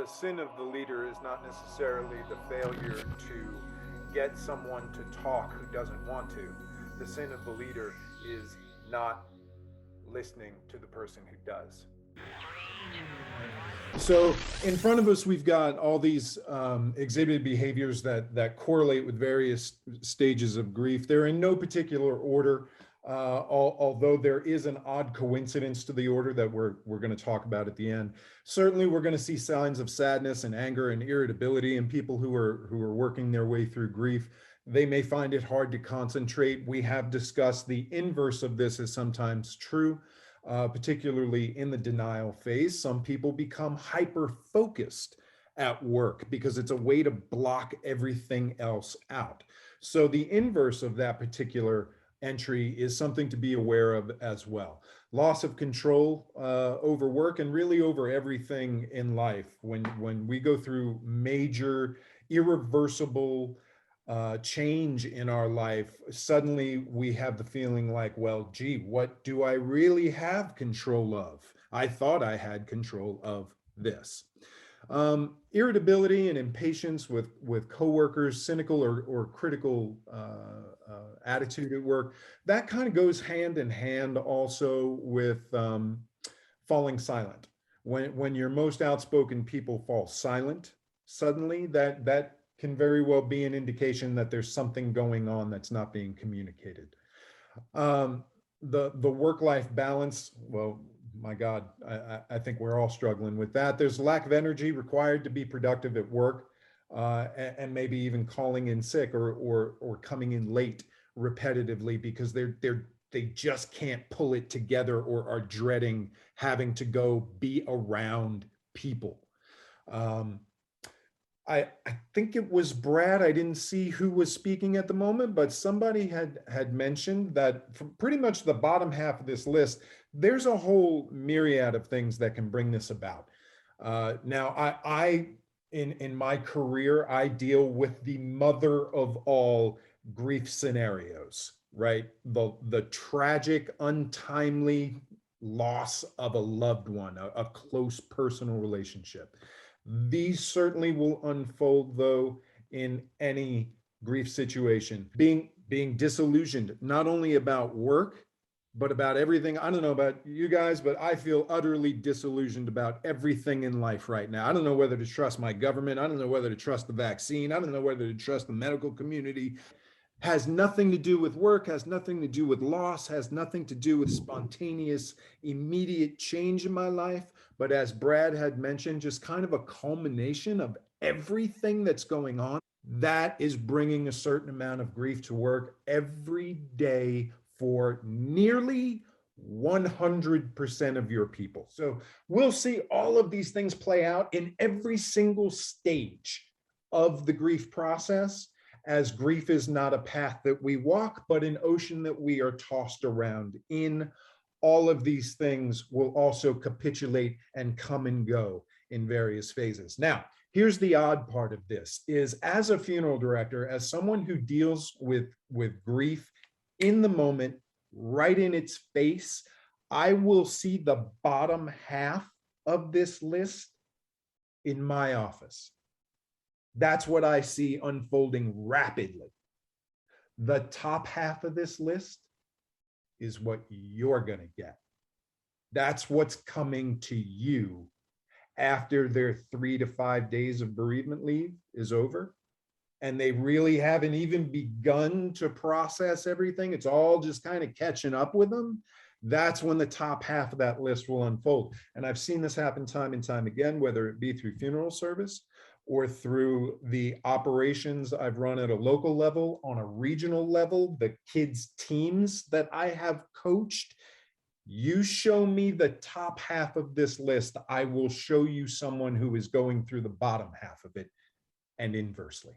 the sin of the leader is not necessarily the failure to get someone to talk who doesn't want to. The sin of the leader is not listening to the person who does. So in front of us, we've got all these exhibited behaviors that correlate with various stages of grief. They're in no particular order, although there is an odd coincidence to the order that we're going to talk about at the end. Certainly, we're going to see signs of sadness and anger and irritability in people who are working their way through grief. They may find it hard to concentrate. We have discussed the inverse of this is sometimes true. Particularly in the denial phase, some people become hyper-focused at work because it's a way to block everything else out. So the inverse of that particular entry is something to be aware of as well. Loss of control over work and really over everything in life. When we go through major, irreversible change in our life, suddenly we have the feeling like, well, gee, what do I really have control of? I thought I had control of this. Irritability and impatience with coworkers, cynical or critical attitude at work, that kind of goes hand in hand also with falling silent. When your most outspoken people fall silent, suddenly that can very well be an indication that there's something going on that's not being communicated. The work-life balance, well, my God, I think we're all struggling with that. There's lack of energy required to be productive at work, and maybe even calling in sick or coming in late repetitively because they just can't pull it together or are dreading having to go be around people. I think it was Brad. I didn't see who was speaking at the moment, but somebody had mentioned that from pretty much the bottom half of this list, there's a whole myriad of things that can bring this about. Now, I in my career, I deal with the mother of all grief scenarios, right? The tragic, untimely loss of a loved one, a close personal relationship. These certainly will unfold, though, in any grief situation. Being disillusioned, not only about work, but about everything. I don't know about you guys, but I feel utterly disillusioned about everything in life right now. I don't know whether to trust my government. I don't know whether to trust the vaccine. I don't know whether to trust the medical community. Has nothing to do with work, has nothing to do with loss, has nothing to do with spontaneous, immediate change in my life. But as Brad had mentioned, just kind of a culmination of everything that's going on that is bringing a certain amount of grief to work every day for nearly 100% of your people. So we'll see all of these things play out in every single stage of the grief process, as grief is not a path that we walk, but an ocean that we are tossed around in. All of these things will also capitulate and come and go in various phases. Now, here's the odd part of this is, as a funeral director, as someone who deals with grief in the moment, right in its face, I will see the bottom half of this list in my office. That's what I see unfolding rapidly. The top half of this list is what you're going to get. That's what's coming to you after their 3 to 5 days of bereavement leave is over. And they really haven't even begun to process everything. It's all just kind of catching up with them. That's when the top half of that list will unfold. And I've seen this happen time and time again, whether it be through funeral service or through the operations I've run at a local level, on a regional level, the kids' teams that I have coached. You show me the top half of this list, I will show you someone who is going through the bottom half of it, and inversely.